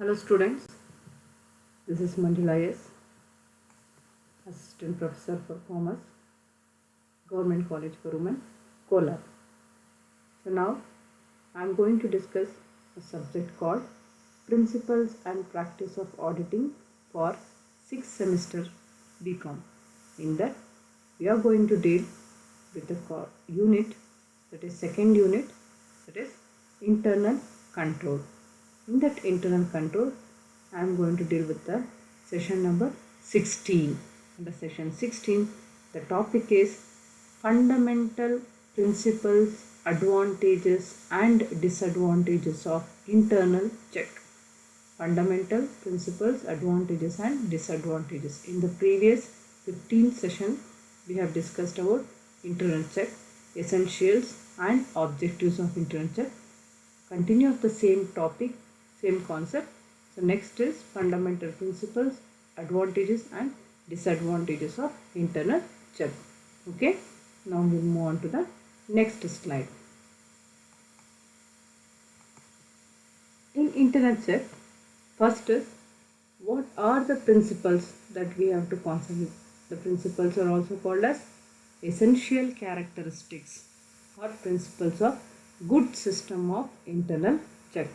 Hello students, this is Manjula S, Assistant Professor for Commerce, Government College for Women, Kolar. So now I am going to discuss a subject called Principles and Practice of Auditing for 6th semester BCom. In that we are going to deal with the unit, that is second unit, that is internal control. In that internal control, I am going to deal with the session number 16. Under session 16, the topic is fundamental principles, advantages and disadvantages of internal check. Fundamental principles, advantages and disadvantages. In the previous 15th session, we have discussed about internal check, essentials and objectives of internal check. Continue of the same topic, same concept. So next is fundamental principles, advantages and disadvantages of internal check. Okay, now we'll move on to the next slide. In internal check, first is what are the principles that we have to consider. The principles are also called as essential characteristics or principles of good system of internal check.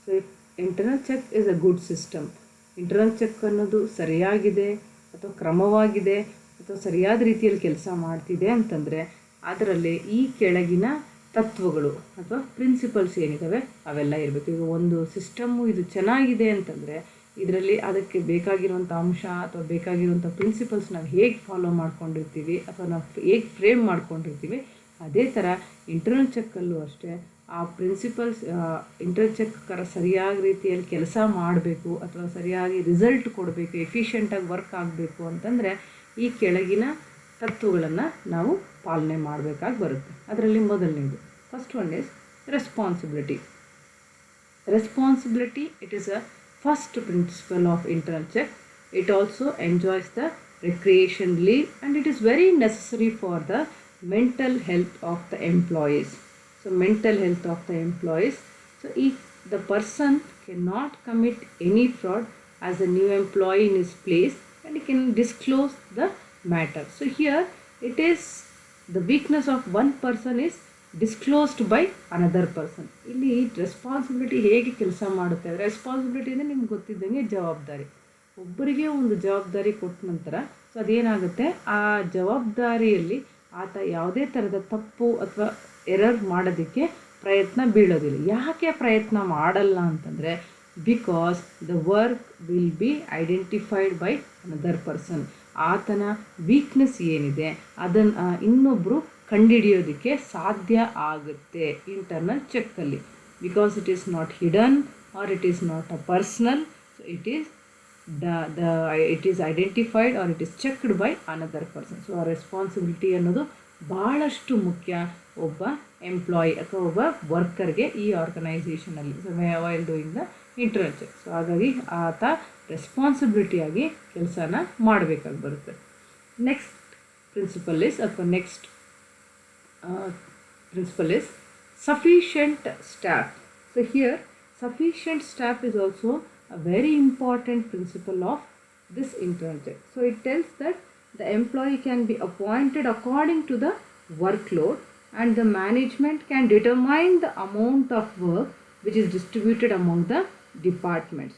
So if internal check is a good system, internal check ಅನ್ನೋದು ಸರಿಯಾಗಿದೆ ಅಥವಾ ಕ್ರಮವಾಗಿದೆ ಅಥವಾ ಸರಿಯಾದ ರೀತಿಯಲ್ಲಿ ಕೆಲಸ ಮಾಡ್ತಿದೆ ಅಂತಂದರೆ ಅದರಲ್ಲಿ ಈ ಕೆಳಗಿನ ತತ್ವಗಳು ಅಥವಾ ಪ್ರಿನ್ಸಿಪಲ್ಸ್ ಏನಿದ್ದಾವೆ ಅವೆಲ್ಲ ಇರಬೇಕು. ಈಗ ಒಂದು ಸಿಸ್ಟಮ್ಮು ಇದು ಚೆನ್ನಾಗಿದೆ ಅಂತಂದರೆ ಇದರಲ್ಲಿ ಅದಕ್ಕೆ ಬೇಕಾಗಿರುವಂಥ ಅಂಶ ಅಥವಾ ಬೇಕಾಗಿರುವಂಥ ಪ್ರಿನ್ಸಿಪಲ್ಸ್ ನಾವು ಹೇಗೆ ಫಾಲೋ ಮಾಡ್ಕೊಂಡಿರ್ತೀವಿ ಅಥವಾ ನಾವು ಹೇಗೆ ಫ್ರೇಮ್ ಮಾಡ್ಕೊಂಡಿರ್ತೀವಿ, ಅದೇ ಥರ ಇಂಟರ್ನಲ್ ಚೆಕ್ಕಲ್ಲೂ ಅಷ್ಟೇ ಆ ಪ್ರಿನ್ಸಿಪಲ್ಸ್ ಇಂಟರ್ನಲ್ ಚೆಕ್ಕರ ಸರಿಯಾದ ರೀತಿಯಲ್ಲಿ ಕೆಲಸ ಮಾಡಬೇಕು ಅಥವಾ ಸರಿಯಾಗಿ ರಿಸಲ್ಟ್ ಕೊಡಬೇಕು, ಎಫಿಷಿಯೆಂಟಾಗಿ ವರ್ಕ್ ಆಗಬೇಕು ಅಂತಂದರೆ ಈ ಕೆಳಗಿನ ತತ್ವಗಳನ್ನು ನಾವು ಪಾಲನೆ ಮಾಡಬೇಕಾಗಿ ಬರುತ್ತೆ. ಅದರಲ್ಲಿ ಮೊದಲನೇದು first one is responsibility. Responsibility, it is a first principle of internal check. It also enjoys the recreation leave and it is very necessary for the mental health of the employees. So mental health of the employees. So if the person cannot commit any fraud as a new employee in his place and he can disclose the matter. So here it is the weakness of one person is disclosed by another person. ಇಲ್ಲಿ responsibility ಹೇಗೆ ಕೆಲಸ ಮಾಡುತ್ತೆ, responsibility ಅಂದರೆ ನಿಮ್ಗೆ ಗೊತ್ತಿದ್ದಂಗೆ ಜವಾಬ್ದಾರಿ. ಒಬ್ಬರಿಗೆ ಒಂದು ಜವಾಬ್ದಾರಿ ಕೊಟ್ಟ ನಂತರ ಸೊ ಅದೇನಾಗುತ್ತೆ, ಆ ಜವಾಬ್ದಾರಿಯಲ್ಲಿ ಆತ ಯಾವುದೇ ಥರದ ತಪ್ಪು ಅಥವಾ ಎರರ್ ಮಾಡೋದಕ್ಕೆ ಪ್ರಯತ್ನ ಬೀಳೋದಿಲ್ಲ. ಯಾಕೆ ಪ್ರಯತ್ನ ಮಾಡಲ್ಲ ಅಂತಂದರೆ because the work will be identified by another person. ಆತನ ವೀಕ್ನೆಸ್ ಏನಿದೆ ಅದನ್ನು ಇನ್ನೊಬ್ಬರು ಕಂಡುಹಿಡಿಯೋದಕ್ಕೆ ಸಾಧ್ಯ ಆಗುತ್ತೆ ಇಂಟರ್ನಲ್ ಚೆಕ್ಕಲ್ಲಿ. Because it is not hidden or it is not a personal, so it is identified or it is checked by another person. So ಆ responsibility ಅನ್ನೋದು ಭಾಳಷ್ಟು ಮುಖ್ಯ ಒಬ್ಬ ಎಂಪ್ಲಾಯಿ ಅಥವಾ ಒಬ್ಬ ವರ್ಕರ್ಗೆ ಈ ಆರ್ಗನೈಸೇಷನಲ್ಲಿ while doing the internal check. So ಹಾಗಾಗಿ ಆತ ರೆಸ್ಪಾನ್ಸಿಬಿಲಿಟಿಯಾಗಿ ಕೆಲಸನ ಮಾಡಬೇಕಾಗಿ ಬರುತ್ತೆ. ನೆಕ್ಸ್ಟ್ ಪ್ರಿನ್ಸಿಪಲ್ ಇಸ್ ಅಥವಾ next principle is sufficient staff. So here sufficient staff is also a very important principle of this internal check. So it tells that the employee can be appointed according to the workload and the management can determine the amount of work which is distributed among the departments.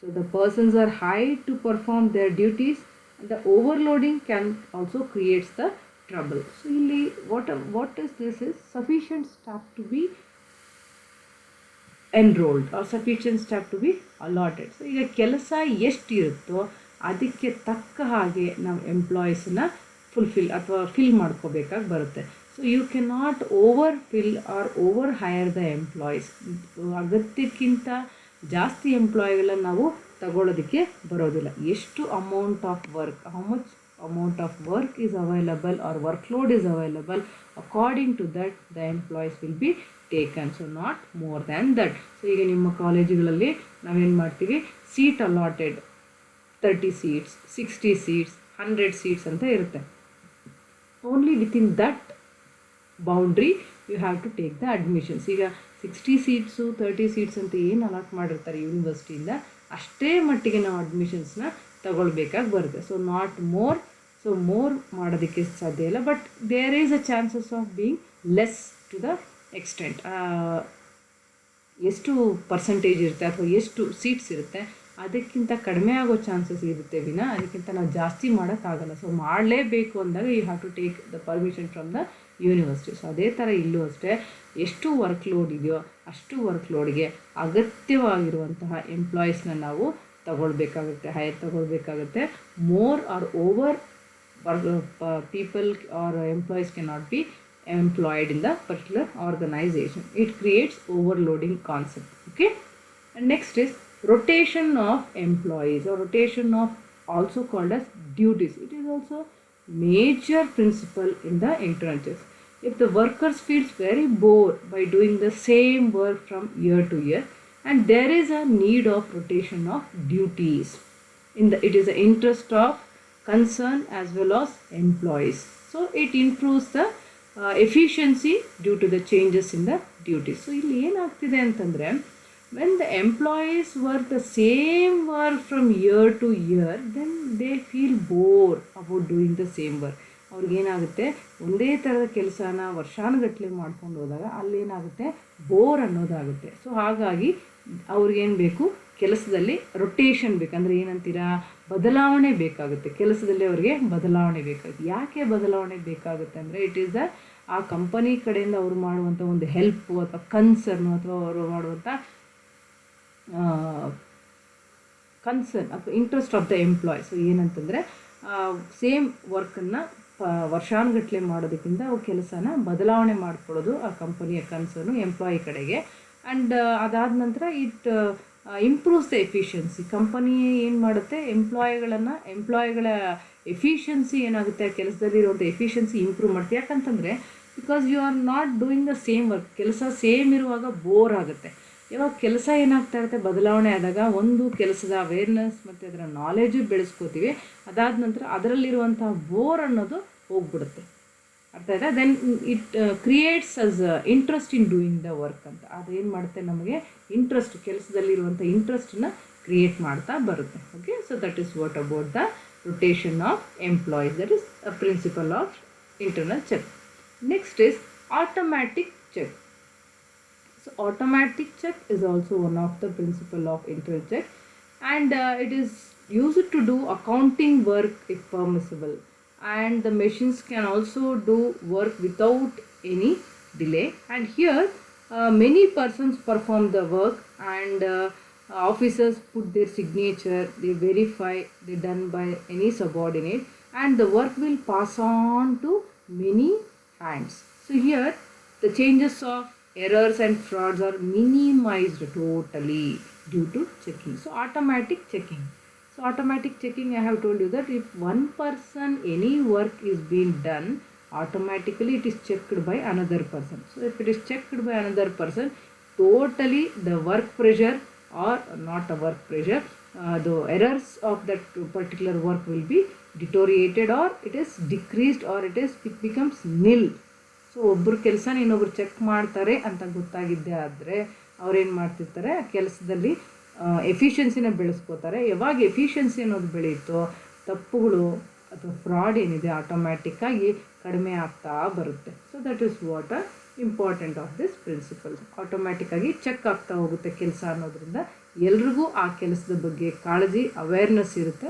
So the persons are hired to perform their duties and the overloading can also creates the trouble. So ಇಲ್ಲಿ what is this is sufficient staff to be enrolled or sufficient staff to be allotted. So ಈಗ ಕೆಲಸ ಎಷ್ಟಿರುತ್ತೋ ಅದಕ್ಕೆ ತಕ್ಕ ಹಾಗೆ ನಾವು ಎಂಪ್ಲಾಯೀಸನ್ನ fill ಮಾಡ್ಕೋಬೇಕಾಗಿ ಬರುತ್ತೆ. So you can not over fill or over hire the employees. ಅಗತ್ಯಕ್ಕಿಂತ ಜಾಸ್ತಿ ಎಂಪ್ಲಾಯಿಗಳನ್ನು ನಾವು ತಗೊಳ್ಳೋದಕ್ಕೆ ಬರೋದಿಲ್ಲ. ಎಷ್ಟು amount of work, how much amount of work is available or workload is available, according to that the employees will be taken. So not more than that. So ಈಗ ನಿಮ್ಮ ಕಾಲೇಜುಗಳಲ್ಲಿ ನಾವೇನು ಮಾಡ್ತೀವಿ, seat allotted 30 seats, 60 seats, 100 seats ಅಂತ ಇರುತ್ತೆ. Only within that boundary you have to take the admissions. ಈಗ 60 seats 30 seats ಅಂತ ಏನು ಅಲಾಟ್ ಮಾಡಿರ್ತಾರೆ ಯೂನಿವರ್ಸಿಟಿಯಿಂದ ಅಷ್ಟೇ ಮಟ್ಟಿಗೆ ನಾವು ಅಡ್ಮಿಷನ್ಸ್ನ ತಗೊಳ್ಬೇಕಾಗಿ ಬರುತ್ತೆ. So not more. So more ಮಾಡೋದಕ್ಕೆ ಸಾಧ್ಯ ಇಲ್ಲ, but there is a chances of being less to the extent. ಎಷ್ಟು ಪರ್ಸೆಂಟೇಜ್ ಇರುತ್ತೆ ಅಥವಾ ಎಷ್ಟು ಸೀಟ್ಸ್ ಇರುತ್ತೆ ಅದಕ್ಕಿಂತ ಕಡಿಮೆ ಆಗೋ ಚಾನ್ಸಸ್ ಇರುತ್ತೆ ವಿನ ಅದಕ್ಕಿಂತ ನಾವು ಜಾಸ್ತಿ ಮಾಡೋಕ್ಕಾಗಲ್ಲ. ಸೊ ಮಾಡಲೇಬೇಕು ಅಂದಾಗ you have to take the permission from the university. So ಅದೇ ಥರ ಇಲ್ಲೂ ಅಷ್ಟೇ, ಎಷ್ಟು ವರ್ಕ್ ಲೋಡ್ ಇದೆಯೋ ಅಷ್ಟು ವರ್ಕ್ ಲೋಡ್ಗೆ ಅಗತ್ಯವಾಗಿರುವಂತಹ ಎಂಪ್ಲಾಯೀಸ್ನ ನಾವು ತಗೊಳ್ಬೇಕಾಗುತ್ತೆ, ಹೈರ್ ತಗೊಳ್ಬೇಕಾಗುತ್ತೆ. More or over people or employees cannot be employed in the particular organization. It creates overloading concept. Okay, and next is rotation of employees, or rotation of also called as duties. It is also major principle in the internships. If the workers feels very bored by doing the same work from year to year, and there is a need of rotation of duties it is the interest of concern as well as employees. So it improves the efficiency due to the changes in the duties. So ಇಲ್ಲಿ ಏನಾಗ್ತಿದೆ ಅಂತಂದರೆ, when the employees work the same work from year to year, then they feel bored about doing the same work. ಅವ್ರಿಗೇನಾಗುತ್ತೆ, ಒಂದೇ ಥರದ ಕೆಲಸನ ವರ್ಷಾನುಗಟ್ಟಲೆ ಮಾಡ್ಕೊಂಡು ಹೋದಾಗ ಅಲ್ಲೇನಾಗುತ್ತೆ, bore ಅನ್ನೋದಾಗುತ್ತೆ. So ಹಾಗಾಗಿ ಅವ್ರಿಗೇನು ಬೇಕು, ಕೆಲಸದಲ್ಲಿ ರೊಟೇಷನ್ ಬೇಕಂದರೆ ಏನಂತೀರಾ, ಬದಲಾವಣೆ ಬೇಕಾಗುತ್ತೆ. ಕೆಲಸದಲ್ಲಿ ಅವರಿಗೆ ಬದಲಾವಣೆ ಬೇಕಾಗುತ್ತೆ. ಯಾಕೆ ಬದಲಾವಣೆ ಬೇಕಾಗುತ್ತೆ ಅಂದರೆ, ಇಟ್ ಈಸ್ ಆ ಕಂಪನಿ ಕಡೆಯಿಂದ ಅವರು ಮಾಡುವಂಥ ಒಂದು ಹೆಲ್ಪು ಅಥವಾ ಕನ್ಸರ್ನು ಅಥವಾ ಅವರು ಮಾಡುವಂಥ ಕನ್ಸರ್ನ್ ಅಥವಾ interest of the employee. So ಏನಂತಂದರೆ, ಸೇಮ್ ವರ್ಕನ್ನು ವರ್ಷಾನುಗಟ್ಟಲೆ ಮಾಡೋದಕ್ಕಿಂತ ಅವು ಕೆಲಸನ ಬದಲಾವಣೆ ಮಾಡಿಕೊಳ್ಳೋದು ಆ ಕಂಪನಿಯ ಕನ್ಸರ್ನು ಎಂಪ್ಲಾಯಿ ಕಡೆಗೆ. ಆ್ಯಂಡ್ ಅದಾದ ನಂತರ it improves the efficiency. Company ಏನು ಮಾಡುತ್ತೆ, ಎಂಪ್ಲಾಯಿಗಳ ಎಫಿಷಿಯನ್ಸಿ ಏನಾಗುತ್ತೆ, ಆ ಕೆಲಸದಲ್ಲಿರುವಂಥ ಎಫಿಷಿಯನ್ಸಿ ಇಂಪ್ರೂವ್ ಮಾಡುತ್ತೆ. ಯಾಕಂತಂದರೆ, because you are not doing the same work. ಕೆಲಸ ಸೇಮ್ ಇರುವಾಗ ಬೋರ್ ಆಗುತ್ತೆ. ಇವಾಗ ಕೆಲಸ ಏನಾಗ್ತಾ ಇರುತ್ತೆ, ಬದಲಾವಣೆ ಆದಾಗ ಒಂದು ಕೆಲಸದ ಅವೇರ್ನೆಸ್ ಮತ್ತು ಅದರ ನಾಲೆಜು ಬೆಳೆಸ್ಕೋತೀವಿ. ಅದಾದ ನಂತರ ಅದರಲ್ಲಿರುವಂಥ ಬೋರ್ ಅನ್ನೋದು ಹೋಗ್ಬಿಡುತ್ತೆ. ಅರ್ಥ ಆಯ್ತಾ? Then it creates us interest in doing the work ಅಂತ. ಅದೇನು ಮಾಡುತ್ತೆ, ನಮಗೆ ಇಂಟ್ರೆಸ್ಟ್, ಕೆಲಸದಲ್ಲಿರುವಂಥ ಇಂಟ್ರೆಸ್ಟನ್ನ ಕ್ರಿಯೇಟ್ ಮಾಡ್ತಾ ಬರುತ್ತೆ. Okay, so that is what about the rotation of employees. That is a principle of internal check. Next is automatic check. So automatic check is also one of the principle of internal check, and it is used to do accounting work if permissible, and the machines can also do work without any delay. And here many persons perform the work, and officers put their signature, they verify they done by any subordinate, and the work will pass on to many hands. So here the changes of errors and frauds are minimized totally due to checking. So automatic checking. So automatic checking, I have told you that if one person, any work is being done, automatically it is checked by another person. So if it is checked by another person, totally the work pressure or not a work pressure, the errors of that particular work will be deteriorated, or it is decreased, or it becomes nil. So ಒಬ್ಬರು ಕೆಲಸನ ಇನ್ನೊಬ್ರು check ಮಾಡ್ತಾರೆ ಅಂತ ಗೊತ್ತಾಗಿದ್ದೇ ಆದರೆ ಅವ್ರೇನು ಮಾಡ್ತಿರ್ತಾರೆ, ಕೆಲಸದಲ್ಲಿ ಎಫಿಷಿಯನ್ಸಿನ ಬೆಳೆಸ್ಕೋತಾರೆ. ಯಾವಾಗ ಎಫಿಷಿಯನ್ಸಿ ಅನ್ನೋದು ಬೆಳೆಯುತ್ತೋ, ತಪ್ಪುಗಳು ಅಥವಾ ಫ್ರಾಡ್ ಏನಿದೆ ಆಟೋಮ್ಯಾಟಿಕ್ಕಾಗಿ ಕಡಿಮೆ ಆಗ್ತಾ ಬರುತ್ತೆ. So that is what important of this principle. ಆಟೋಮ್ಯಾಟಿಕ್ಕಾಗಿ ಚೆಕ್ ಆಗ್ತಾ ಹೋಗುತ್ತೆ ಕೆಲಸ ಅನ್ನೋದ್ರಿಂದ ಎಲ್ರಿಗೂ ಆ ಕೆಲಸದ ಬಗ್ಗೆ ಕಾಳಜಿ, ಅವೇರ್ನೆಸ್ ಇರುತ್ತೆ.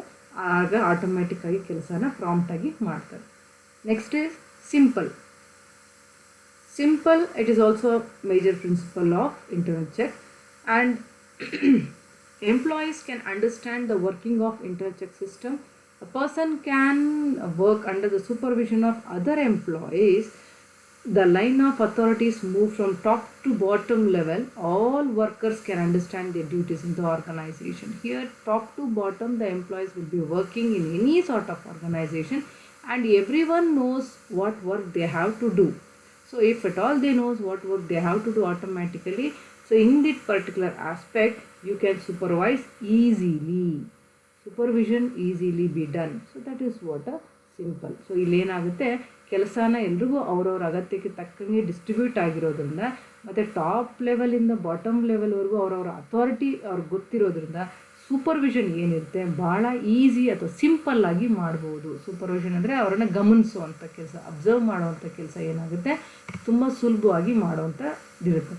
ಆಗ ಆಟೋಮ್ಯಾಟಿಕ್ಕಾಗಿ ಕೆಲಸನ ಪ್ರಾಂಪ್ಟಾಗಿ ಮಾಡ್ತಾರೆ. Next is simple. Simple, it is also a major principle of internal check, and employees can understand the working of internal check system. A person can work under the supervision of other employees. The line of authorities move from top to bottom level. All workers can understand their duties in the organization. Here, top to bottom, the employees will be working in any sort of organization, and everyone knows what work they have to do. So if at all they knows what work they have to do automatically, so in that particular aspect you can supervise easily. Supervision easily be done. So that is what a simple. So ಇಲ್ಲೇನಾಗುತ್ತೆ, ಕೆಲಸನ ಎಲ್ರಿಗೂ ಅವ್ರವ್ರ ಅಗತ್ಯಕ್ಕೆ ತಕ್ಕಂಗೆ distribute ಆಗಿರೋದ್ರಿಂದ ಮತ್ತು top ಲೆವೆಲಿಂದ bottom ಲೆವೆಲ್ವರೆಗೂ ಅವ್ರವ್ರ authority ಅವ್ರಿಗೆ ಗೊತ್ತಿರೋದ್ರಿಂದ ಸೂಪರ್ವಿಷನ್ ಏನಿರುತ್ತೆ ಭಾಳ ಈಸಿ ಅಥವಾ ಸಿಂಪಲ್ಲಾಗಿ ಮಾಡ್ಬೋದು. ಸೂಪರ್ವಿಷನ್ ಅಂದರೆ ಅವರನ್ನು ಗಮನಿಸುವಂಥ ಕೆಲಸ, ಅಬ್ಸರ್ವ್ ಮಾಡುವಂಥ ಕೆಲಸ ಏನಾಗುತ್ತೆ ತುಂಬ ಸುಲಭವಾಗಿ ಮಾಡುವಂಥದ್ದಿರುತ್ತೆ.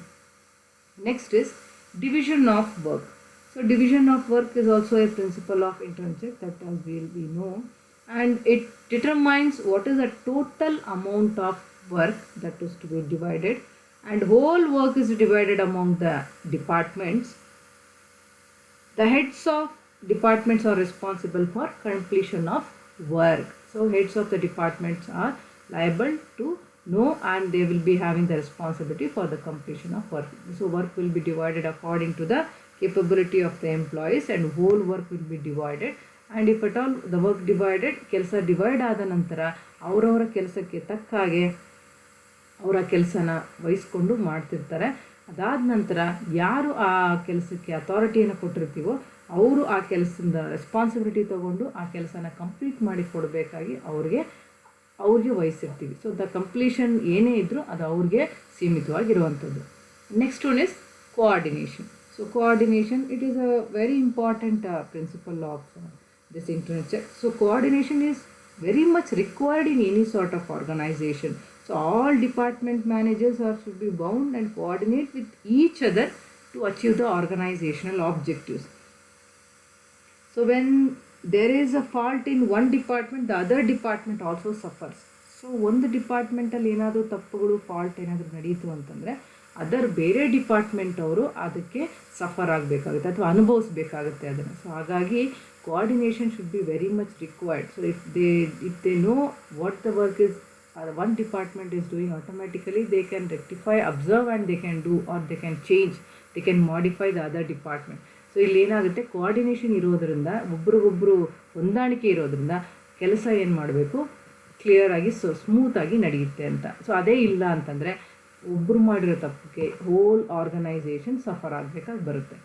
Next is division of work. So division of work is also a principle of internal check that as we know, and it determines what is the total amount of work that is to be divided, and whole work is divided among the departments. The heads of departments are responsible for completion of work. So heads of the departments are liable to know, and they will be having the responsibility for the completion of work. So work will be divided according to the capability of the employees, and whole work will be divided. And if at all the work divided, ಕೆಲಸ divide ಆದ ನಂತರ ಅವರವರ ಕೆಲಸಕ್ಕೆ ತಕ್ಕ ಹಾಗೆ ಅವರ ಕೆಲಸನ ವಹಿಸ್ಕೊಂಡು ಮಾಡ್ತಿರ್ತಾರೆ. ಅದಾದ ನಂತರ ಯಾರು ಆ ಕೆಲಸಕ್ಕೆ ಅಥಾರಿಟಿಯನ್ನು ಕೊಟ್ಟಿರ್ತೀವೋ ಅವರು ಆ ಕೆಲಸದಿಂದ ರೆಸ್ಪಾನ್ಸಿಬಿಲಿಟಿ ತೊಗೊಂಡು ಆ ಕೆಲಸನ ಕಂಪ್ಲೀಟ್ ಮಾಡಿ ಕೊಡಬೇಕಾಗಿ ಅವ್ರಿಗೆ ವಹಿಸಿರ್ತೀವಿ. ಸೊ ದ ಕಂಪ್ಲೀಷನ್ ಏನೇ ಇದ್ದರೂ ಅದು ಅವ್ರಿಗೆ ಸೀಮಿತವಾಗಿರುವಂಥದ್ದು. Next one is coordination. So coordination, it is a very important principle of this internal check. So coordination is very much required in any sort of organization. So all department managers should be bound and coordinate with each other to achieve the organizational objectives. So when there is a fault in one department, the other department also suffers. So ಒಂದು ಡಿಪಾರ್ಟ್ಮೆಂಟಲ್ಲಿ ಏನಾದರೂ ತಪ್ಪುಗಳು, fault ಏನಾದರೂ ನಡೀತು ಅಂತಂದರೆ ಬೇರೆ department ಅವರು ಅದಕ್ಕೆ suffer ಆಗಬೇಕಾಗುತ್ತೆ ಅಥವಾ ಅನುಭವಿಸ್ಬೇಕಾಗುತ್ತೆ ಅದನ್ನು. ಸೊ ಹಾಗಾಗಿ coordination should be very much required. So if they know what the work is one department is doing, automatically they can rectify, observe, and they can do, or they can change, they can modify the other department. So ಇಲ್ಲಿ ಏನಾಗುತ್ತೆ, coordination ಇರೋದ್ರಿಂದ, ಒಬ್ರಿಗೊಬ್ಬರು ಹೊಂದಾಣಿಕೆ ಇರೋದ್ರಿಂದ ಕೆಲಸ ಏನು ಮಾಡಬೇಕು, ಕ್ಲಿಯರಾಗಿ ಸ್ಮೂತಾಗಿ ನಡೆಯುತ್ತೆ ಅಂತ. ಸೊ ಅದೇ ಇಲ್ಲ ಅಂತಂದರೆ ಒಬ್ಬರು ಮಾಡಿರೋ ತಪ್ಪಕ್ಕೆ ಹೋಲ್ ಆರ್ಗನೈಸೇಷನ್ ಸಫರ್ ಆಗಬೇಕಾಗಿ ಬರುತ್ತೆ.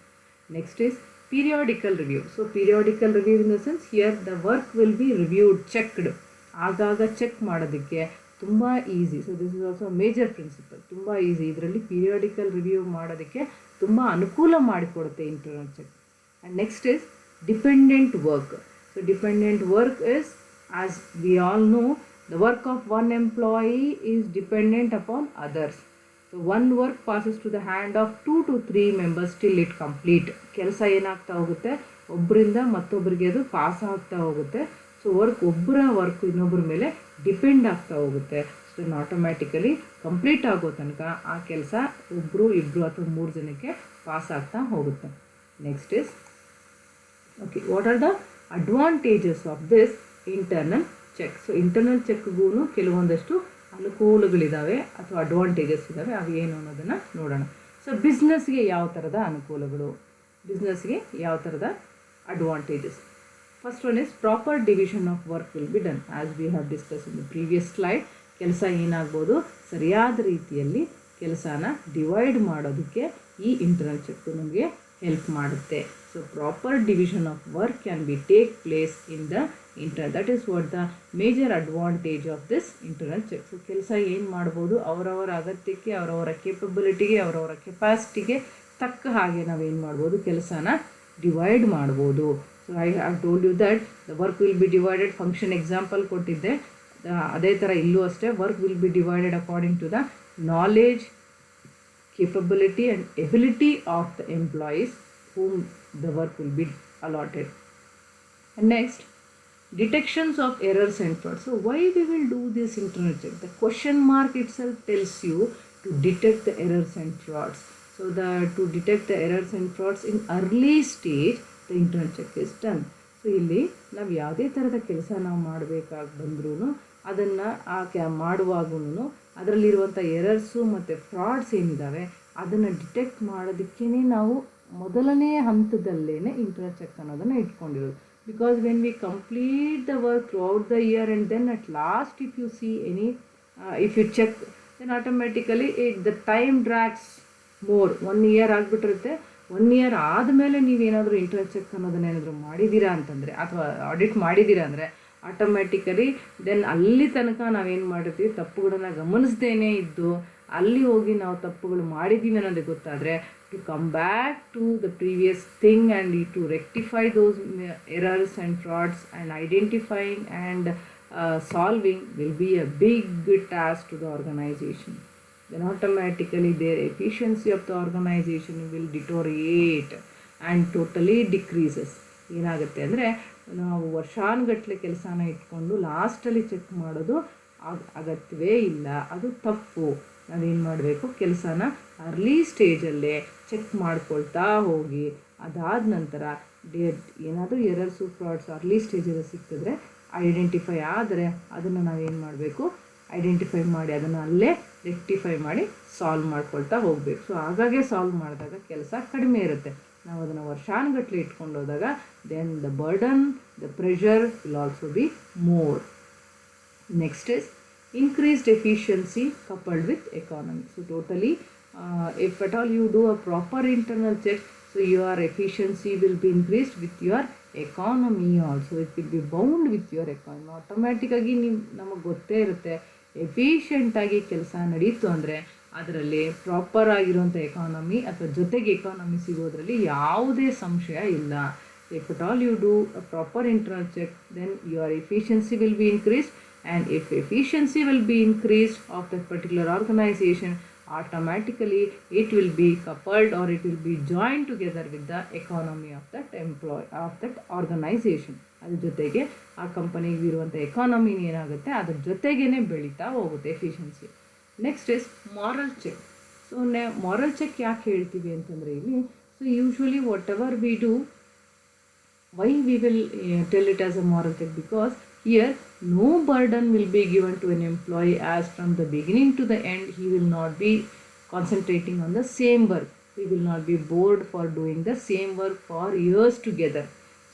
Next is periodical review. So periodical review in the sense, here the work will be reviewed, checked. ಆಗಾಗ ಚೆಕ್ ಮಾಡೋದಕ್ಕೆ ತುಂಬ easy. So this is also major principle, ತುಂಬ ಈಸಿ. ಇದರಲ್ಲಿ ಪೀರಿಯಾಡಿಕಲ್ ರಿವ್ಯೂ ಮಾಡೋದಕ್ಕೆ ತುಂಬ ಅನುಕೂಲ ಮಾಡಿಕೊಡುತ್ತೆ internal check. And next is dependent work. So dependent work is, as we all know, the work of one employee is dependent upon others. So one work passes to the hand of 2 to 3 members till it complete. ಕೆಲಸ ಏನಾಗ್ತಾ ಹೋಗುತ್ತೆ, ಒಬ್ಬರಿಂದ ಮತ್ತೊಬ್ಬರಿಗೆ ಅದು pass ಆಗ್ತಾ ಹೋಗುತ್ತೆ. So ಒಬ್ಬರ work ಇನ್ನೊಬ್ಬರ ಮೇಲೆ ಡಿಪೆಂಡ್ ಆಗ್ತಾ ಹೋಗುತ್ತೆ. ಸೊ ಆಟೋಮ್ಯಾಟಿಕಲಿ ಕಂಪ್ಲೀಟ್ ಆಗೋ ತನಕ ಆ ಕೆಲಸ ಒಬ್ಬರು, ಇಬ್ಬರು ಅಥವಾ 3 ಜನಕ್ಕೆ ಪಾಸ್ ಆಗ್ತಾ ಹೋಗುತ್ತೆ. Next is, okay, what are the advantages of this internal check. So internal ಚೆಕ್ಗೂ ಕೆಲವೊಂದಷ್ಟು ಅನುಕೂಲಗಳಿದ್ದಾವೆ ಅಥವಾ ಅಡ್ವಾಂಟೇಜಸ್ ಇದ್ದಾವೆ. ಅವು ಏನು ಅನ್ನೋದನ್ನು ನೋಡೋಣ. ಸೊ ಬಿಸ್ನೆಸ್ಗೆ ಯಾವ ಥರದ ಅನುಕೂಲಗಳು, ಬಿಸ್ನೆಸ್ಗೆ ಯಾವ ಥರದ advantages. First one is proper division of work will be done, as we have discuss in the previous slide. ಕೆಲಸ ಏನಾಗ್ಬೋದು, ಸರಿಯಾದ ರೀತಿಯಲ್ಲಿ ಕೆಲಸನ ಡಿವೈಡ್ ಮಾಡೋದಕ್ಕೆ ಈ ಇಂಟರ್ನಲ್ ಚೆಕ್ ನಮಗೆ ಹೆಲ್ಪ್ ಮಾಡುತ್ತೆ. So proper division of work can be take place in the that is what the major advantage of this internal check. So ಕೆಲಸ ಏನು ಮಾಡ್ಬೋದು, ಅವರವರ ಅಗತ್ಯಕ್ಕೆ, ಅವರವರ ಕೇಪಬಿಲಿಟಿಗೆ, ಅವರವರ ಕೆಪಾಸಿಟಿಗೆ ತಕ್ಕ ಹಾಗೆ ನಾವೇನು ಮಾಡ್ಬೋದು, ಕೆಲಸನ ಡಿವೈಡ್ ಮಾಡ್ಬೋದು. So I have told you that the work will be divided. Function example ಕೊಟ್ಟಿದ್ದೆ, ಅದೇ ಥರ ಇಲ್ಲೂ ಅಷ್ಟೇ. Work will be divided according to the knowledge, capability and ability of the employees whom the work will be allotted. And next, detections of errors and frauds. So why we will do this internal check? The question mark itself tells you to detect the errors and frauds. So to detect the errors and frauds in early stage, the internal check is done. So ಇಲ್ಲಿ ನಾವು ಯಾವುದೇ ಥರದ ಕೆಲಸ ನಾವು ಮಾಡಬೇಕಾಗಿ ಬಂದ್ರೂ ಅದನ್ನು ಮಾಡುವಾಗೂ ಅದರಲ್ಲಿರುವಂಥ errors ಮತ್ತು ಫ್ರಾಡ್ಸ್ ಏನಿದ್ದಾವೆ ಅದನ್ನು ಡಿಟೆಕ್ಟ್ ಮಾಡೋದಕ್ಕೇ ನಾವು ಮೊದಲನೇ ಹಂತದಲ್ಲೇ ಇಂಟರ್ನಲ್ ಚೆಕ್ ಅನ್ನೋದನ್ನು ಇಟ್ಕೊಂಡಿರೋದು. Because when we complete the work throughout the year and then at last if you see any, if you check, then automatically the time drags more. 1 year ಆಗಿಬಿಟ್ಟಿರುತ್ತೆ. 1 year ಆದಮೇಲೆ ನೀವೇನಾದರೂ internal check ಅನ್ನೋದನ್ನ ಏನಾದರೂ ಮಾಡಿದ್ದೀರಾ ಅಂತಂದರೆ ಅಥವಾ audit ಮಾಡಿದ್ದೀರಾ ಅಂದರೆ automatically then ಅಲ್ಲಿ ತನಕ ನಾವೇನು ಮಾಡಿರ್ತೀವಿ, ತಪ್ಪುಗಳನ್ನು ಗಮನಿಸ್ದೇನೆ ಇದ್ದು ಅಲ್ಲಿ ಹೋಗಿ ನಾವು ತಪ್ಪುಗಳು ಮಾಡಿದ್ದೀವಿ ಅನ್ನೋದು ಗೊತ್ತಾದರೆ to come back to the previous thing and to rectify those errors and frauds and identifying and solving will be a big task to the organization. Then automatically their efficiency of the organization will deteriorate and totally decreases. ಏನಾಗುತ್ತೆ ಅಂದರೆ ನಾವು ವರ್ಷಾನುಗಟ್ಟಲೆ ಕೆಲಸನ ಇಟ್ಕೊಂಡು ಲಾಸ್ಟಲ್ಲಿ check ಮಾಡೋದು ಅಗತ್ಯವೇ ಇಲ್ಲ, ಅದು ತಪ್ಪು. ನಾವೇನು ಮಾಡಬೇಕು, ಕೆಲಸನ ಅರ್ಲಿ ಸ್ಟೇಜಲ್ಲೇ ಚೆಕ್ ಮಾಡ್ಕೊಳ್ತಾ ಹೋಗಿ ಅದಾದ ನಂತರ ಏನಾದರೂ ಎರರ್ಸು ಫ್ರಾಡ್ಸ್ ಅರ್ಲಿ ಸ್ಟೇಜಲ್ಲಿ ಸಿಕ್ಕಿದ್ರೆ ಐಡೆಂಟಿಫೈ ಆದರೆ ಅದನ್ನು ನಾವೇನು ಮಾಡಬೇಕು, ಐಡೆಂಟಿಫೈ ಮಾಡಿ ಅದನ್ನು ಅಲ್ಲೇ ರೆಕ್ಟಿಫೈ ಮಾಡಿ ಸಾಲ್ವ್ ಮಾಡ್ಕೊಳ್ತಾ ಹೋಗಬೇಕು. ಸೊ ಹಾಗಾಗೆ ಸಾಲ್ವ್ ಮಾಡಿದಾಗ ಕೆಲಸ ಕಡಿಮೆ ಇರುತ್ತೆ. ನಾವು ಅದನ್ನು ವರ್ಷಾನುಗಟ್ಟಲೆ ಇಟ್ಕೊಂಡು ಹೋದಾಗ then the burden, the pressure will also be more. Next is increased efficiency coupled with economy. So totally if at all you do a proper internal check, so your efficiency will be increased with your economy also. It will be bound with your economy. ಆಟೋಮ್ಯಾಟಿಕ್ಕಾಗಿ ನಮಗೆ ಗೊತ್ತೇ ಇರುತ್ತೆ, ಎಫಿಷಿಯೆಂಟಾಗಿ ಕೆಲಸ ನಡೀತು ಅಂದರೆ ಅದರಲ್ಲಿ proper ಆಗಿರುವಂಥ economy ಅಥವಾ ಜೊತೆಗೆ ಎಕಾನಮಿ ಸಿಗೋದ್ರಲ್ಲಿ ಯಾವುದೇ ಸಂಶಯ ಇಲ್ಲ. If at all you do a proper internal check, then your efficiency will be increased. And if efficiency will be increased of that particular organization, automatically it will be coupled or it will be joined together with the economy of that organization. ಅದ್ರ ಜೊತೆಗೆ ಆ ಕಂಪನಿಗೆ ಇರುವಂಥ economy ಏನಾಗುತ್ತೆ ಅದ್ರ ಜೊತೆಗೇ ಬೆಳೀತಾ ಹೋಗುತ್ತೆ efficiency. Next is moral check. So moral check ಯಾಕೆ ಹೇಳ್ತೀವಿ ಅಂತಂದರೆ ಇಲ್ಲಿ, so usually whatever we do, why we will tell it as a moral check, because here no burden will be given to an employee as from the beginning to the end he will not be concentrating on the same work. He will not be bored for doing the same work for years together.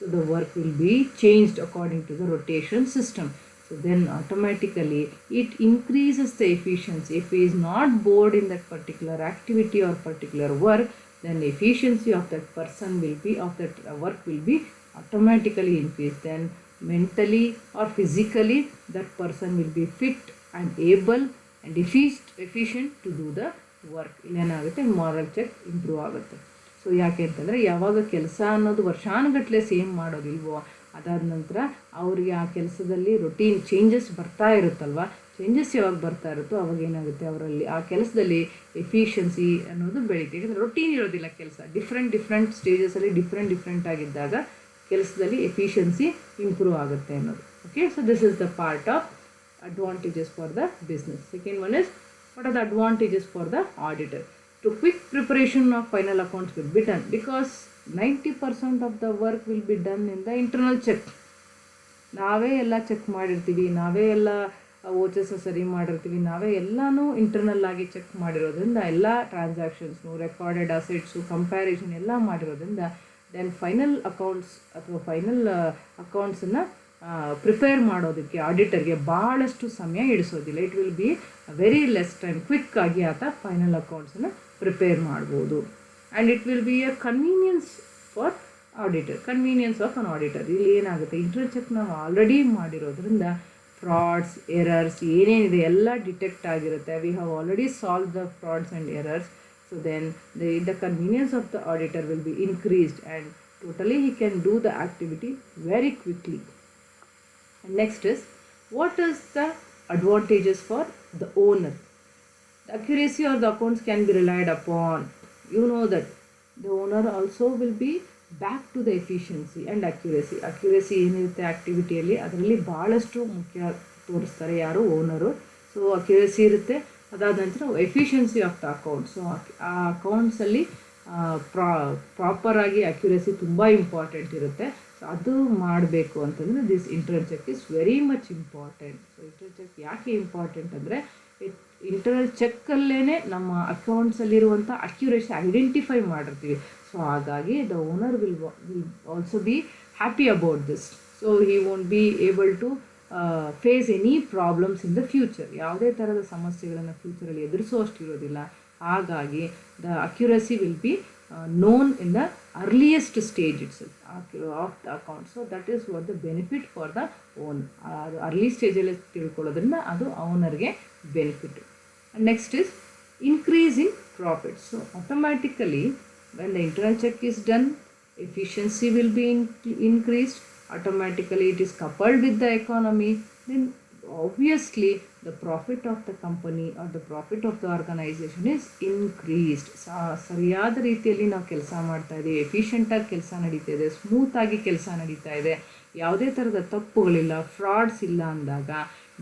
So the work will be changed according to the rotation system. So then automatically it increases the efficiency. If he is not bored in that particular activity or particular work, then efficiency of that person will be, of that work will be automatically increased. Then mentally or physically that person will be fit and able and efficient to do the work. ಇಲ್ಲೇನಾಗುತ್ತೆ, moral check improve ಆಗುತ್ತೆ. So ಯಾಕೆ ಅಂತಂದರೆ ಯಾವಾಗ ಕೆಲಸ ಅನ್ನೋದು ವರ್ಷಾನುಗಟ್ಟಲೆ same ಮಾಡೋದಿಲ್ವೋ ಅದಾದ ನಂತರ ಅವರಿಗೆ ಆ ಕೆಲಸದಲ್ಲಿ ರೊಟೀನ್ ಚೇಂಜಸ್ ಬರ್ತಾ ಇರುತ್ತಲ್ವ, ಚೇಂಜಸ್ ಯಾವಾಗ ಬರ್ತಾ ಇರುತ್ತೋ ಅವಾಗ ಏನಾಗುತ್ತೆ, ಅವರಲ್ಲಿ ಆ ಕೆಲಸದಲ್ಲಿ ಎಫಿಷಿಯನ್ಸಿ ಅನ್ನೋದು ಬೆಳೀತೆ. ಯಾಕಂದರೆ ರೊಟೀನ್ ಇರೋದಿಲ್ಲ ಕೆಲಸ, ಡಿಫ್ರೆಂಟ್ ಸ್ಟೇಜಸಲ್ಲಿ ಡಿಫ್ರೆಂಟ್ ಆಗಿದ್ದಾಗ ಕೆಲಸದಲ್ಲಿ ಎಫಿಷಿಯನ್ಸಿ ಇಂಪ್ರೂವ್ ಆಗುತ್ತೆ ಅನ್ನೋದು. Okay, so this is the part of advantages for the business. Second one is what are the advantages for the auditor. To quick preparation of final accounts will be done because 90% of the work will be done in the internal check. ನಾವೇ ಎಲ್ಲ check ಮಾಡಿರ್ತೀವಿ, ನಾವೇ ಎಲ್ಲ ಓಚಸ್ ಸರಿ ಮಾಡಿರ್ತೀವಿ, ನಾವೇ ಎಲ್ಲನೂ internal ಆಗಿ ಚೆಕ್ ಮಾಡಿರೋದ್ರಿಂದ ಎಲ್ಲ ಟ್ರಾನ್ಸಾಕ್ಷನ್ಸ್ನು, ರೆಕಾರ್ಡೆಡ್ ಅಸೆಟ್ಸು, ಕಂಪ್ಯಾರಿಸನ್ ಎಲ್ಲ ಮಾಡಿರೋದ್ರಿಂದ ದೆನ್ ಫೈನಲ್ ಅಕೌಂಟ್ಸ್ ಅಥವಾ ಫೈನಲ್ ಅಕೌಂಟ್ಸನ್ನು ಪ್ರಿಪೇರ್ ಮಾಡೋದಕ್ಕೆ ಆಡಿಟರ್ಗೆ ಭಾಳಷ್ಟು ಸಮಯ ಹಿಡಿಸೋದಿಲ್ಲ. It will be very less time, ಕ್ವಿಕ್ಕಾಗಿ ಆತ ಫೈನಲ್ ಅಕೌಂಟ್ಸನ್ನು ಪ್ರಿಪೇರ್ ಮಾಡ್ಬೋದು. And it will be a convenience for auditor, convenience of an auditor. ಇಲ್ಲಿ ಏನಾಗುತ್ತೆ, ಇಂಟರ್ನಲ್ ಚೆಕ್ ನಾವು ಆಲ್ರೆಡಿ ಮಾಡಿರೋದ್ರಿಂದ ಫ್ರಾಡ್ಸ್, ಎರರ್ಸ್ ಏನೇನಿದೆ ಎಲ್ಲ ಡಿಟೆಕ್ಟ್ ಆಗಿರುತ್ತೆ. We have already solve the frauds and errors. So then the convenience of the auditor will be increased and totally he can do the activity very quickly. And next is, what is the advantages for the owner? The accuracy of the accounts can be relied upon. You know that the owner also will be back to the efficiency and accuracy. Accuracy ಏನಿರುತ್ತೆ ಆ್ಯಕ್ಟಿವಿಟಿಯಲ್ಲಿ ಅದರಲ್ಲಿ ಭಾಳಷ್ಟು ಮುಖ್ಯ ತೋರಿಸ್ತಾರೆ ಯಾರು, owner. So accuracy ಇರುತ್ತೆ, ಅದಾದ ನಂತರ efficiency of the account. So ಆ ಅಕೌಂಟ್ಸಲ್ಲಿ ಪ್ರಾಪರಾಗಿ ಅಕ್ಯುರಸಿ ತುಂಬ ಇಂಪಾರ್ಟೆಂಟ್ ಇರುತ್ತೆ. ಸೊ ಅದು ಮಾಡಬೇಕು ಅಂತಂದರೆ this internal check is very much important. So internal check ಯಾಕೆ ಇಂಪಾರ್ಟೆಂಟ್ ಅಂದರೆ ಇಂಟರ್ನಲ್ ಚೆಕ್ಕಲ್ಲೇ ನಮ್ಮ ಅಕೌಂಟ್ಸಲ್ಲಿರುವಂಥ ಅಕ್ಯುರೇಸಿ ಐಡೆಂಟಿಫೈ ಮಾಡಿರ್ತೀವಿ. ಸೊ ಹಾಗಾಗಿ the owner will also be happy about this. So he won't be able to face any problems in the future. ಯಾವುದೇ ಥರದ ಸಮಸ್ಯೆಗಳನ್ನು ಫ್ಯೂಚರಲ್ಲಿ ಎದುರಿಸೋ ಅಷ್ಟಿರೋದಿಲ್ಲ. ಹಾಗಾಗಿ the accuracy will be known in the earliest stage itself of the account. So that is what the benefit for the owner. Early ಸ್ಟೇಜಲ್ಲಿ ತಿಳ್ಕೊಳ್ಳೋದ್ರಿಂದ ಅದು ಓನರ್ಗೆ benefit. Next is increase in profit. So automatically when the internal check is done, efficiency will be increased. Automatically it is coupled with the economy, then obviously the profit of the company or the profit of the organization is increased. ಸರಿಯಾದ ರೀತಿಯಲ್ಲಿ ನಾವು ಕೆಲಸ ಮಾಡ್ತಾ ಇದ್ದೀವಿ, ಎಫಿಷಿಯೆಂಟಾಗಿ ಕೆಲಸ ನಡೀತಾ ಇದೆ, ಸ್ಮೂತಾಗಿ ಕೆಲಸ ನಡೀತಾ ಇದೆ, ಯಾವುದೇ ಥರದ ತಪ್ಪುಗಳಿಲ್ಲ, ಫ್ರಾಡ್ಸ್ ಇಲ್ಲ ಅಂದಾಗ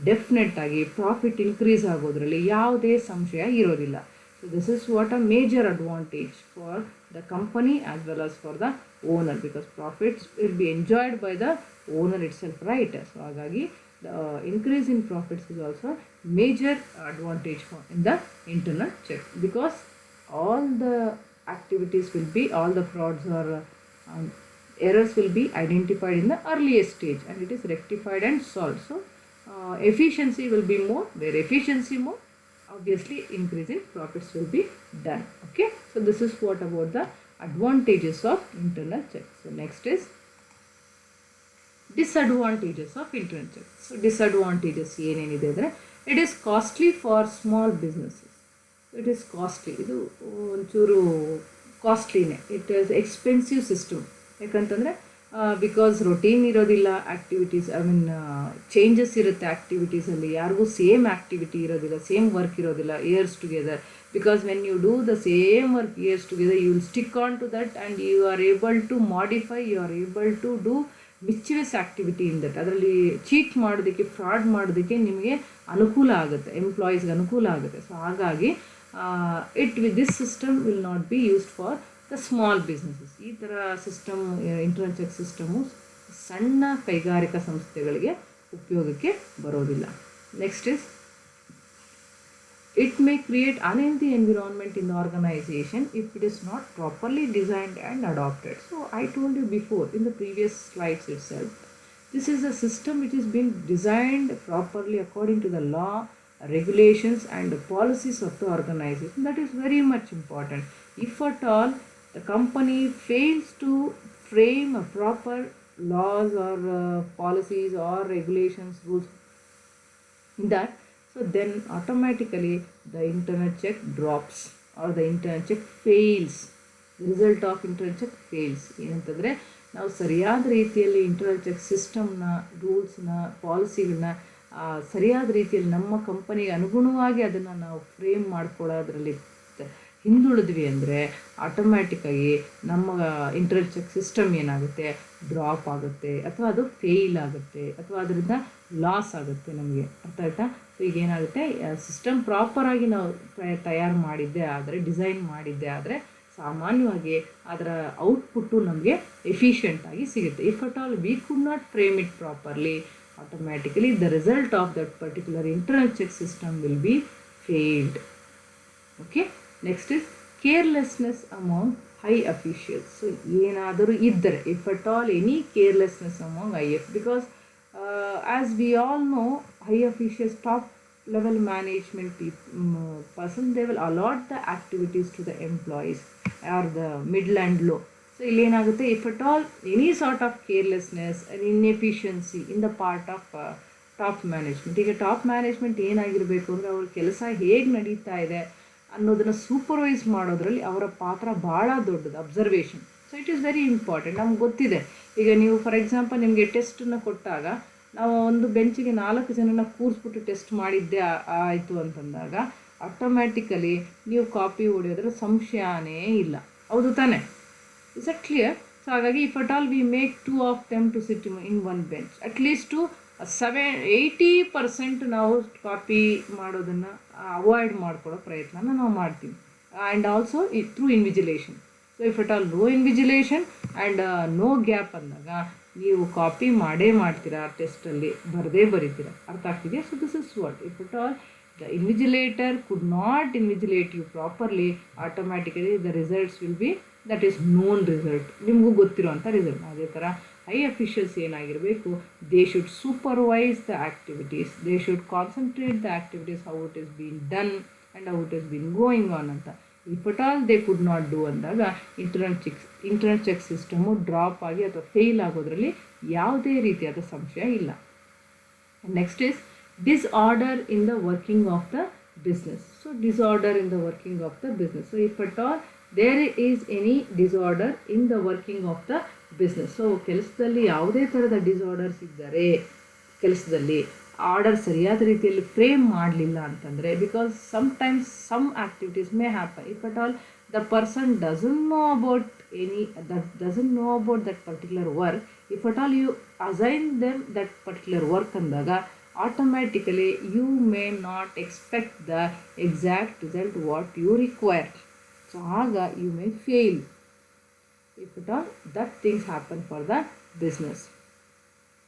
ಡೆಫಿನೆಟ್ಟಾಗಿ ಪ್ರಾಫಿಟ್ ಇನ್ಕ್ರೀಸ್ ಆಗೋದ್ರಲ್ಲಿ ಯಾವುದೇ ಸಂಶಯ ಇರೋದಿಲ್ಲ. So this is what a major advantage for the company as well as for the owner, because profits will be enjoyed by the owner itself, right? So hagagi the increase in profits is also major advantage for in the internal check, because all the activities will be, all the frauds or errors will be identified in the earliest stage and it is rectified and solved. So efficiency will be more. Where efficiency more, obviously increase in profits will be done. Okay, so this is what about the advantages of internal check. So next is disadvantages of internal check. So disadvantages ಏನೇನಿದೆ ಅಂದರೆ, it is costly for small businesses. It is costly, ಇದು ಒಂಚೂರು ಕಾಸ್ಟ್ಲಿನೇ. It is expensive system. ಯಾಕಂತಂದರೆ because routine ಇರೋದಿಲ್ಲ activities, I mean changes ಇರುತ್ತೆ ಆ್ಯಕ್ಟಿವಿಟೀಸಲ್ಲಿ, ಯಾರಿಗೂ ಸೇಮ್ ಆ್ಯಕ್ಟಿವಿಟಿ ಇರೋದಿಲ್ಲ, ಸೇಮ್ ವರ್ಕ್ ಇರೋದಿಲ್ಲ years together. Because when you do the same work years together, you will stick on to that and you are able to modify, you are able to do mischievous activity in that. ಅದರಲ್ಲಿ cheat ಮಾಡೋದಕ್ಕೆ, fraud ಮಾಡೋದಕ್ಕೆ ನಿಮಗೆ ಅನುಕೂಲ ಆಗುತ್ತೆ, ಎಂಪ್ಲಾಯೀಸ್ಗೆ ಅನುಕೂಲ ಆಗುತ್ತೆ. So ಹಾಗಾಗಿ this system will not be used for the small businesses. ಈ ಥರ ಸಿಸ್ಟಮ್, ಇಂಟರ್ನಲ್ ಚೆಕ್ ಸಿಸ್ಟಮು ಸಣ್ಣ ಕೈಗಾರಿಕಾ ಸಂಸ್ಥೆಗಳಿಗೆ ಉಪಯೋಗಕ್ಕೆ ಬರೋದಿಲ್ಲ. Next is, it may create unhealthy environment in the organization if it is not properly designed and adopted. So I told you before in the previous slides itself, this is a system which has been designed properly according to the law, regulations and the policies of the organization. That is very much important. If at all the company fails to frame a proper laws or policies or regulations, rules in that, so then automatically the internal check drops or the internal check fails. The result of internal check fails. ಏನಂತಂದರೆ, ನಾವು ಸರಿಯಾದ ರೀತಿಯಲ್ಲಿ internal check ಸಿಸ್ಟಮ್ನ, ರೂಲ್ಸ್ನ, ಪಾಲಿಸಿಗಳನ್ನ ಸರಿಯಾದ ರೀತಿಯಲ್ಲಿ ನಮ್ಮ ಕಂಪನಿಗೆ ಅನುಗುಣವಾಗಿ ಅದನ್ನು ನಾವು ಫ್ರೇಮ್ ಮಾಡ್ಕೊಳ್ಳೋದ್ರಲ್ಲಿ ಹಿಂದುಳಿದ್ವಿ ಅಂದರೆ ಆಟೋಮ್ಯಾಟಿಕ್ಕಾಗಿ ನಮ್ಮ ಇಂಟರ್ನಲ್ ಚೆಕ್ ಸಿಸ್ಟಮ್ ಏನಾಗುತ್ತೆ, ಡ್ರಾಪ್ ಆಗುತ್ತೆ, ಅಥವಾ ಅದು ಫೇಲ್ ಆಗುತ್ತೆ, ಅಥವಾ ಅದರಿಂದ ಲಾಸ್ ಆಗುತ್ತೆ ನಮಗೆ. ಅರ್ಥ ಆಯ್ತಾ? ಸೊ ಈಗ ಏನಾಗುತ್ತೆ, ಸಿಸ್ಟಮ್ ಪ್ರಾಪರಾಗಿ ನಾವು ತಯಾರು ಮಾಡಿದ್ದೆ ಆದರೆ, ಡಿಸೈನ್ ಮಾಡಿದ್ದೆ ಆದರೆ ಸಾಮಾನ್ಯವಾಗಿ ಅದರ ಔಟ್ಪುಟ್ಟು ನಮಗೆ ಎಫಿಷಿಯೆಂಟಾಗಿ ಸಿಗುತ್ತೆ. If at all we could not frame it properly, automatically the result of that particular internal check system will be failed. Okay, next is carelessness among high officials. So ಏನಾದರೂ ಇದ್ದರೆ, if at all any carelessness among IF, because as we all know, high officials, top level management person, they will allot the activities to the employees or the middle and low. So ಇಲ್ಲೇನಾಗುತ್ತೆ, if at all any sort of carelessness and inefficiency in the part of top management. ಈಗ top management ಏನಾಗಿರಬೇಕು ಅಂದರೆ, ಅವ್ರ ಕೆಲಸ ಹೇಗೆ ನಡೀತಾ ಇದೆ ಅನ್ನೋದನ್ನು ಸೂಪರ್ವೈಸ್ ಮಾಡೋದ್ರಲ್ಲಿ ಅವರ ಪಾತ್ರ ಭಾಳ ದೊಡ್ಡದು. Observation. So it is very important. ನಮ್ಗೆ ಗೊತ್ತಿದೆ, ಈಗ ನೀವು ಫಾರ್ ಎಕ್ಸಾಂಪಲ್ ನಿಮಗೆ ಟೆಸ್ಟನ್ನು ಕೊಟ್ಟಾಗ ನಾವು ಒಂದು ಬೆಂಚಿಗೆ 4 ಜನನ ಕೂರಿಸ್ಬಿಟ್ಟು ಟೆಸ್ಟ್ ಮಾಡಿದ್ದೆ ಆಯಿತು ಅಂತಂದಾಗ ಆಟೋಮ್ಯಾಟಿಕಲಿ ನೀವು ಕಾಪಿ ಹೊಡೆಯೋದ್ರ ಸಂಶಯನೇ ಇಲ್ಲ. ಹೌದು ತಾನೇ? Is that clear? So ಹಾಗಾಗಿ if at all we make 2 of them to sit in one bench, at least 80% ನಾವು ಕಾಪಿ ಮಾಡೋದನ್ನು ಅವಾಯ್ಡ್ ಮಾಡ್ಕೊಳ್ಳೋ ಪ್ರಯತ್ನನ ನಾವು ಮಾಡ್ತೀವಿ. And also through invigilation. So if at all no invigilation and no gap ಅಂದಾಗ ನೀವು copy ಮಾಡೇ ಮಾಡ್ತೀರಾ, ಟೆಸ್ಟಲ್ಲಿ ಬರೀತೀರಾ. ಅರ್ಥ ಆಗ್ತಿದೆಯಾ? So this is what, if at all the invigilator could not invigilate you properly, automatically the results will be, that is known result, ನಿಮಗೂ ಗೊತ್ತಿರೋ ಅಂಥ ರಿಸಲ್ಟ್. ಅದೇ ಥರ ಹೈ ಅಫಿಷಿಯಲ್ಸ್ ಏನಾಗಿರಬೇಕು, they should supervise the activities, they should concentrate the activities, how it is been done and how it is been going on ಅಂತ. If at all they could not do ಅಂದಾಗ internal check system drop ಆಗಿ ಅಥವಾ fail ಆಗೋದ್ರಲ್ಲಿ ಯಾವುದೇ ರೀತಿಯಾದ ಸಂಶಯ ಇಲ್ಲ. Next is disorder in the working of the business. So disorder in the working of the business. So if at all there is any disorder in the working of the business. So ಕೆಲಸದಲ್ಲಿ ಯಾವುದೇ ಥರದ disorders ಇದ್ದರೆ, ಕೆಲಸದಲ್ಲಿ order ಸರಿಯಾದ ರೀತಿಯಲ್ಲಿ frame ಮಾಡಲಿಲ್ಲ ಅಂತಂದರೆ, because sometimes some activities may happen if at all the person doesn't know about that particular work. If at all you assign them that particular work ಅಂದಾಗ automatically you may not expect the exact result what you require. So ಆಗ you may fail if at all that things happen for the business.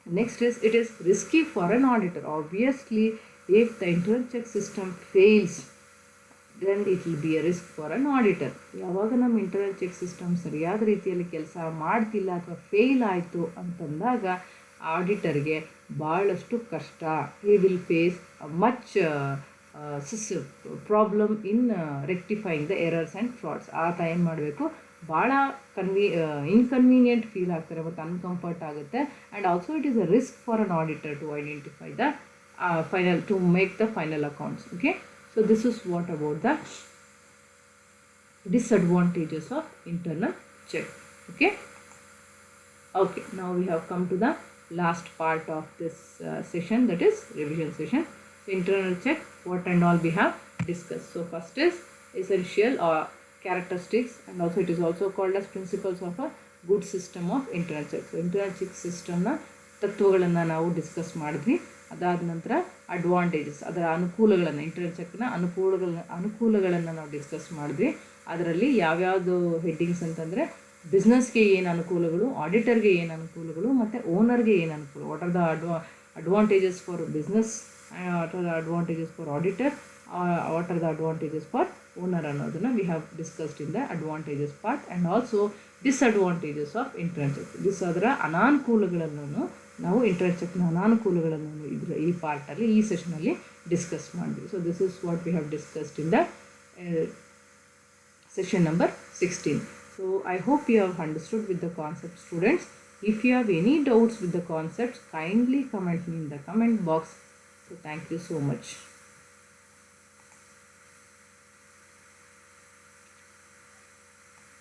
Next is it is risky for an auditor. Obviously if the internal check system fails, then it will be a risk for an auditor. ಯಾವಾಗ ನಮ್ಮ internal check system ಸರಿಯಾದ ರೀತಿಯಲ್ಲಿ ಕೆಲಸ ಮಾಡ್ತಿಲ್ಲ ಅಥವಾ fail ಆಯಿತು ಅಂತಂದಾಗ ಆಡಿಟರ್ಗೆ ಭಾಳಷ್ಟು ಕಷ್ಟ. He will face much problem in rectifying the errors and frauds. ಆತ ಏನು ಮಾಡಬೇಕು, ಭಾಳ ಇನ್ಕನ್ವೀನಿಯೆಂಟ್ ಫೀಲ್ ಆಗ್ತಾರೆ ಮತ್ತು ಅನ್ಕಂಫರ್ಟ್ ಆಗುತ್ತೆ. And also it is a risk for an auditor to identify the to make the final accounts. Okay, so this is what about the disadvantages of internal check. Okay, now we have come to the last part of this session, that is revision session. So internal check, what and all we have discussed. So first is essential or characteristics, and also it is also called as principles of a good system of internal check. So internal check system na ತತ್ವಗಳನ್ನು ನಾವು discuss ಮಾಡಿದ್ವಿ. ಅದಾದ ನಂತರ advantages, ಅದರ ಅನುಕೂಲಗಳನ್ನು, internal ಚೆಕ್ನ ಅನುಕೂಲಗಳನ್ನು ನಾವು ಡಿಸ್ಕಸ್ ಮಾಡಿದ್ವಿ. ಅದರಲ್ಲಿ ಯಾವ್ಯಾವುದು ಹೆಡ್ಡಿಂಗ್ಸ್ ಅಂತಂದರೆ ಬಿಸ್ನೆಸ್ಗೆ ಏನು ಅನುಕೂಲಗಳು, ಆಡಿಟರ್ಗೆ ಏನು ಅನುಕೂಲಗಳು, ಮತ್ತು ಓನರ್ಗೆ ಏನು ಅನುಕೂಲ. What are the advantages for business, what are the advantages for auditor, what are the advantages for owner ಅನ್ನೋದನ್ನು we have discussed in the advantages part. And also disadvantages of internal check. ಅದರ ಅನಾನುಕೂಲಗಳನ್ನು ನಾವು internal ಚೆಕ್ನ ಅನಾನುಕೂಲಗಳನ್ನು ಈ ಪಾರ್ಟಲ್ಲಿ, ಈ ಸೆಷನಲ್ಲಿ ಡಿಸ್ಕಸ್ ಮಾಡಿದ್ವಿ. So this is what we have discussed in the session number 16. So I hope you have understood with the concept, students. If you have any doubts with the concepts, kindly comment me in the comment box. So thank you so much.